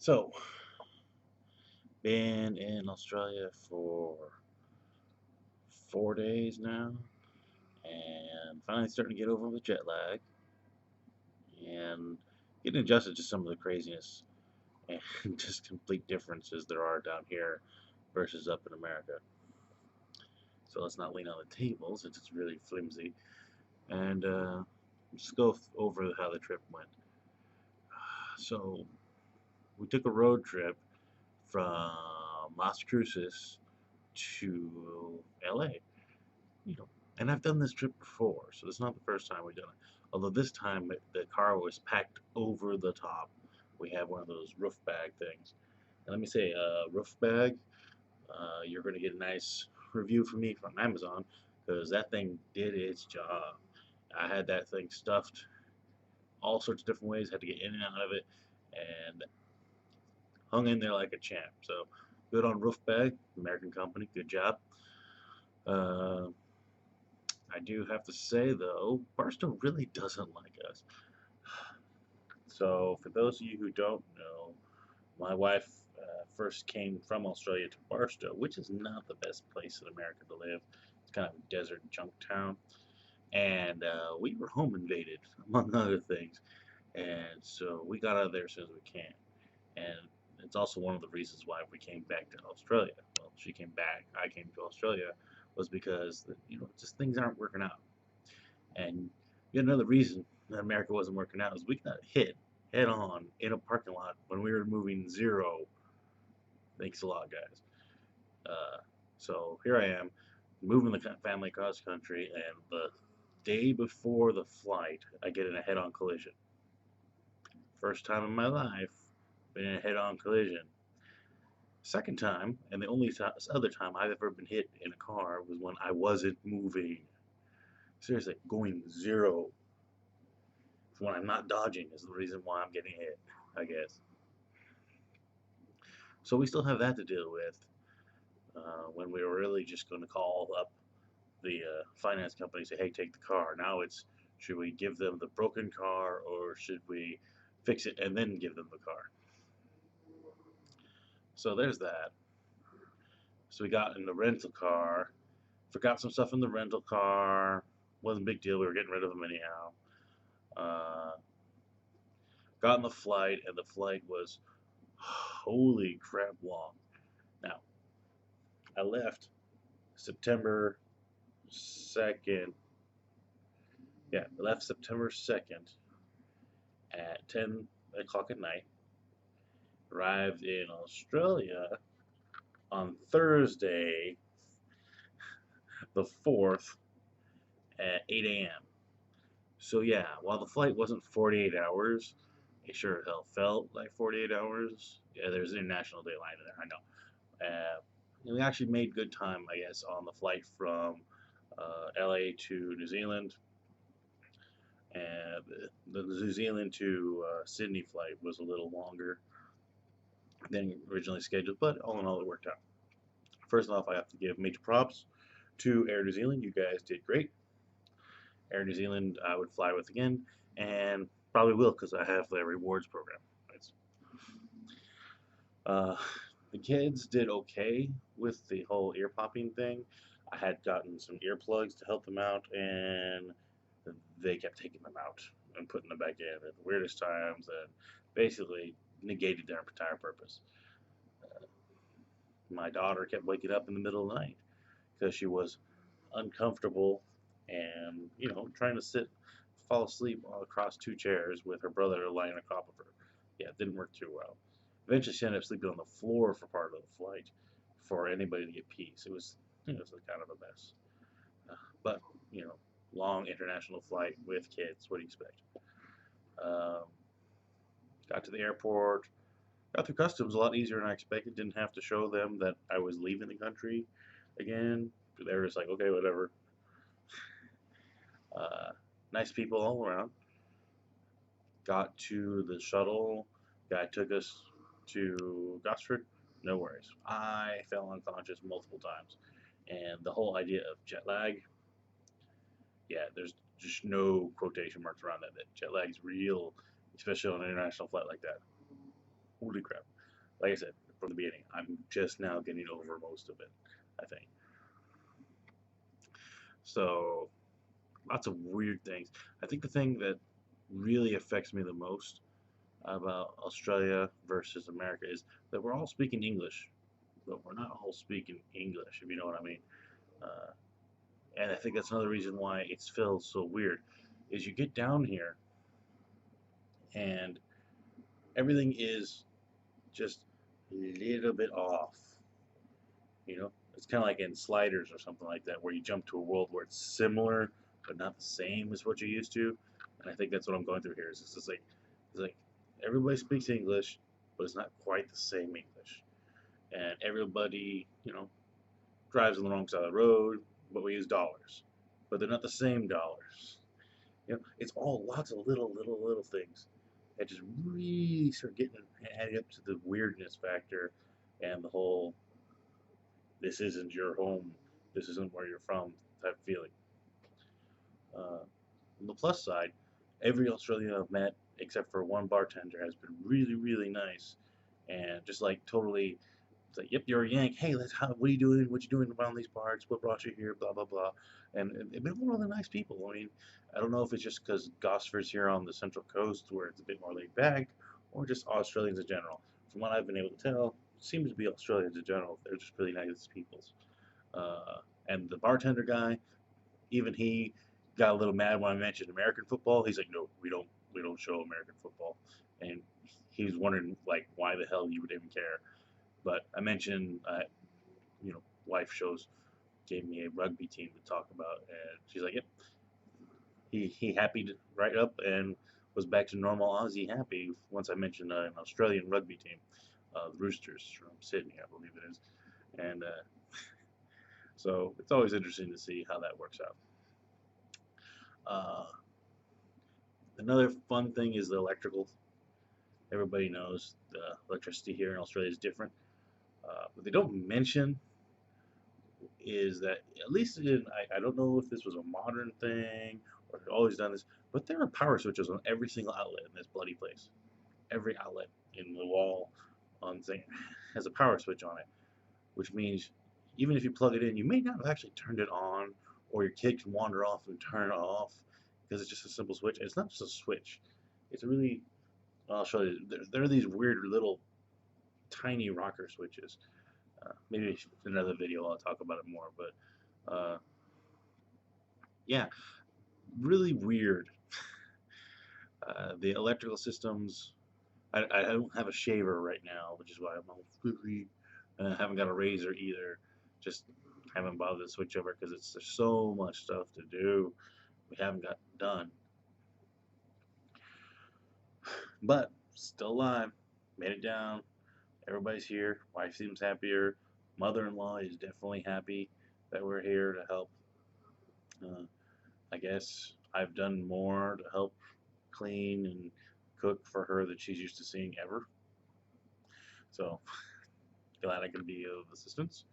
So, been in Australia for 4 days now, and finally starting to get over the jet lag and getting adjusted to some of the craziness and just complete differences there are down here versus up in America. So let's not lean on the table since it's really flimsy, and just go over how the trip went. So we took a road trip from Las Cruces to LA. You know, and I've done this trip before, so it's not the first time we've done it. Although this time the car was packed over the top. We had one of those roof bag things. And let me say, roof bag, you're going to get a nice review from me from Amazon because that thing did its job. I had that thing stuffed all sorts of different ways, had to get in and out of it, and hung in there like a champ. So good on roof bag, American company, good job. Uh, I do have to say though, Barstow really doesn't like us. So for those of you who don't know, my wife first came from Australia to Barstow, which is not the best place in America to live. It's kind of a desert junk town, and we were home invaded among other things, and so we got out of there as soon as we can. And it's also one of the reasons why we came back to Australia. Well, she came back, I came to Australia, was because just things aren't working out. And yet another reason that America wasn't working out is we got hit head on in a parking lot when we were moving zero. Thanks a lot, guys. Uh, so here I am, moving the family across country, and the day before the flight, I get in a head on collision. First time in my life, been in a head on collision. Second time, and the only other time I've ever been hit in a car was when I wasn't moving. Seriously, going zero when I'm not dodging is the reason why I'm getting hit, I guess. So we still have that to deal with when we were really just going to call up the finance company and say, hey, take the car. Now it's, should we give them the broken car or should we fix it and then give them the car? So there's that. So we got in the rental car, forgot some stuff in the rental car. Wasn't a big deal. We were getting rid of them anyhow. Uh, got on the flight, and the flight was holy crap long. Now, I left September 2nd. Yeah, I left September 2nd at 10 o'clock at night. Arrived in Australia on Thursday, the 4th, at 8 a.m. So, yeah, while the flight wasn't 48 hours, it sure as hell felt like 48 hours. Yeah, there's international daylight in there, I know. We actually made good time, I guess, on the flight from LA to New Zealand. And the New Zealand to Sydney flight was a little longer than originally scheduled, but all in all, it worked out. First off, I have to give major props to Air New Zealand. You guys did great. Air New Zealand, I would fly with again, and probably will because I have their rewards program. It's, uh, the kids did okay with the whole ear popping thing. I had gotten some earplugs to help them out, and they kept taking them out and putting them back in at the weirdest times, and basically negated their entire purpose. My daughter kept waking up in the middle of the night because she was uncomfortable and trying to fall asleep across two chairs with her brother lying on top of her. Yeah, it didn't work too well. Eventually, she ended up sleeping on the floor for part of the flight for anybody to get peace. It was kind of a mess. But you know, long international flight with kids. What do you expect? Um, got to the airport. Got through customs a lot easier than I expected. Didn't have to show them that I was leaving the country again. They were just like, okay, whatever. Uh, nice people all around. Got to the shuttle. Guy took us to Gosford. No worries. I fell unconscious multiple times. And the whole idea of jet lag, yeah, there's just no quotation marks around that. That jet lag's real, especially on an international flight like that. Holy crap. Like I said from the beginning, I'm just now getting over most of it, I think. So, lots of weird things. I think the thing that really affects me the most about Australia versus America is that we're all speaking English, but we're not all speaking English, if you know what I mean. Uh, and I think that's another reason why it feels so weird, is you get down here and everything is just a little bit off. You know, it's kind of like in Sliders or something like that, where you jump to a world where it's similar but not the same as what you're used to. And I think that's what I'm going through here. Is it's just like, everybody speaks English, but it's not quite the same English. And everybody, drives on the wrong side of the road, but we use dollars, but they're not the same dollars. It's all lots of little things that just really start getting added up to the weirdness factor and the whole "this isn't your home, this isn't where you're from" type feeling. On the plus side, every Australian I've met, except for one bartender, has been really, really nice, and just like totally, it's like, "Yep, you're a Yank. Hey, what are you doing? What you doing around these parts? What brought you here? Blah blah blah." And they've been really nice people. I mean, I don't know if it's just because Gosford's here on the Central Coast, where it's a bit more laid back, or just Australians in general. From what I've been able to tell, it seems to be Australians in general. They're just really nice people. And the bartender guy, even he got a little mad when I mentioned American football. He's like, "No, we don't show American football," and he was wondering like why the hell you would even care. But I mentioned, wife shows gave me a rugby team to talk about, and she's like, "Yep." He happy right up and was back to normal Aussie happy once I mentioned an Australian rugby team, the Roosters from Sydney, I believe it is, and so it's always interesting to see how that works out. Uh, Another fun thing is the electrical. Everybody knows the electricity here in Australia is different. What they don't mention is that, at least I don't know if this was a modern thing or they've always done this, but there are power switches on every single outlet in this bloody place. Every outlet in the wall on thing has a power switch on it, which means even if you plug it in, you may not have actually turned it on, or your kid can wander off and turn it off because it's just a simple switch. And it's not just a switch. It's a really, I'll show you. There are these weird little tiny rocker switches. Maybe in another video I'll talk about it more, but yeah, really weird. The electrical systems. I don't have a shaver right now, which is why I'm all squiggly. I haven't got a razor either. Just haven't bothered to switch over because there's so much stuff to do. We haven't got done, but still alive. Made it down. Everybody's here. Wife seems happier. Mother-in-law is definitely happy that we're here to help. Uh, I guess I've done more to help clean and cook for her than she's used to seeing ever. So glad I can be of assistance.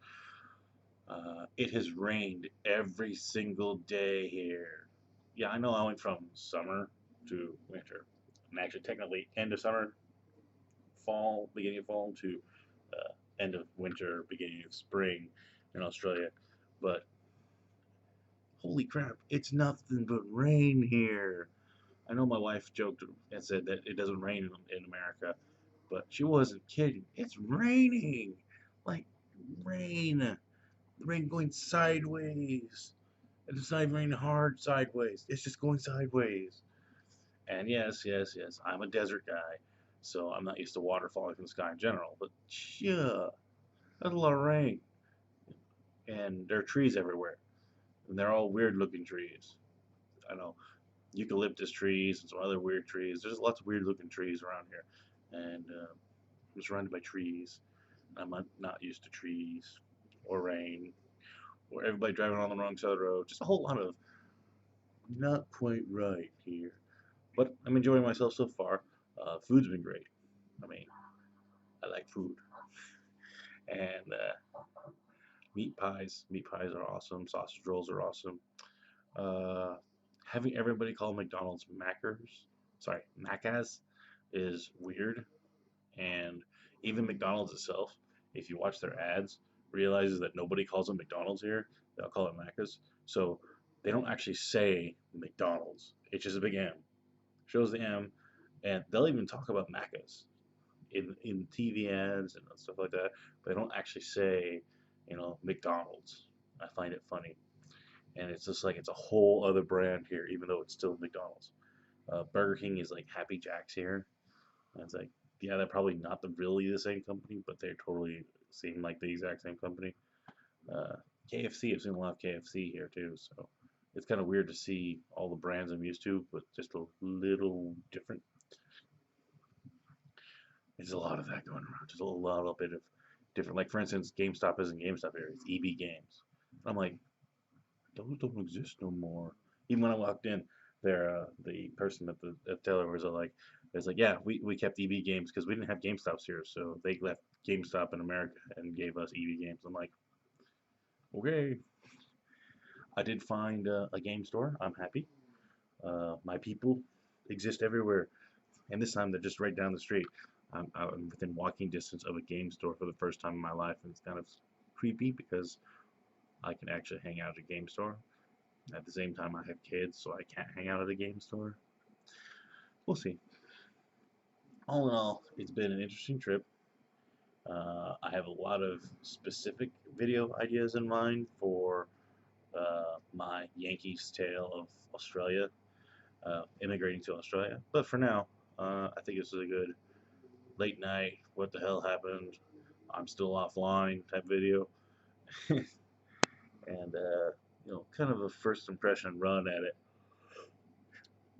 It has rained every single day here. Yeah, I know I went from summer to winter. And actually, technically, end of summer, fall, beginning of fall, to end of winter, beginning of spring in Australia. But holy crap, it's nothing but rain here. I know my wife joked and said that it doesn't rain in America, but she wasn't kidding. It's raining. Like, rain. The rain going sideways. And it's not even raining hard sideways. It's just going sideways. And yes, yes, yes, I'm a desert guy, so I'm not used to water falling from the sky in general. But yeah, that's a lot of rain. And there are trees everywhere. And they're all weird looking trees. I know eucalyptus trees and some other weird trees. There's lots of weird looking trees around here. And I'm surrounded by trees. I'm not used to trees or rain or everybody driving on the wrong side of the road. Just a whole lot of not quite right here. But I'm enjoying myself so far. Food's been great. I mean, I like food. And meat pies. Meat pies are awesome. Sausage rolls are awesome. Uh, Having everybody call McDonald's Maccas is weird. And even McDonald's itself, if you watch their ads, realizes that nobody calls them McDonald's here. They all call it Macca's. So they don't actually say McDonald's. It's just a big M. Shows the M, and they'll even talk about Macca's in TV ads and stuff like that. But they don't actually say, McDonald's. I find it funny, and it's just like it's a whole other brand here, even though it's still McDonald's. Burger King is like Happy Jacks here. And it's like, yeah, they're probably not really the same company, but they totally seem like the exact same company. Uh, KFC, I've seen a lot of KFC here too, so it's kind of weird to see all the brands I'm used to, but just a little different. There's a lot of that going around. Just a lot of bit of different. Like for instance, GameStop isn't GameStop here; it's EB Games. I'm like, those don't exist no more. Even when I walked in, there, the person at the teller was like, yeah, we kept EB Games because we didn't have GameStops here, so they left GameStop in America and gave us EB Games. I'm like, okay. I did find a game store. I'm happy. My people exist everywhere, and this time they're just right down the street. I'm within walking distance of a game store for the first time in my life, and it's kind of creepy because I can actually hang out at a game store. At the same time, I have kids, so I can't hang out at a game store. We'll see. All in all, it's been an interesting trip. I have a lot of specific video ideas in mind for my Yankees tale of Australia, immigrating to Australia. But for now, I think this is a good late night, what the hell happened? I'm still offline type video. And, kind of a first impression run at it.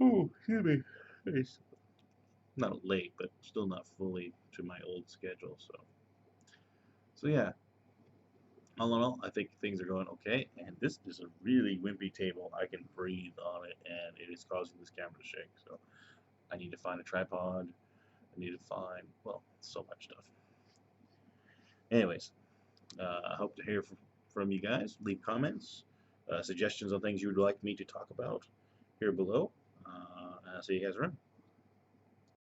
Oh, excuse me. It's not late, but still not fully to my old schedule. So yeah, all in all, I think things are going okay. And this is a really wimpy table. I can breathe on it, and it is causing this camera to shake. So I need to find a tripod. I need to find, well, so much stuff. Anyways, I hope to hear from you guys. Leave comments, suggestions on things you would like me to talk about here below. And I'll see you guys around.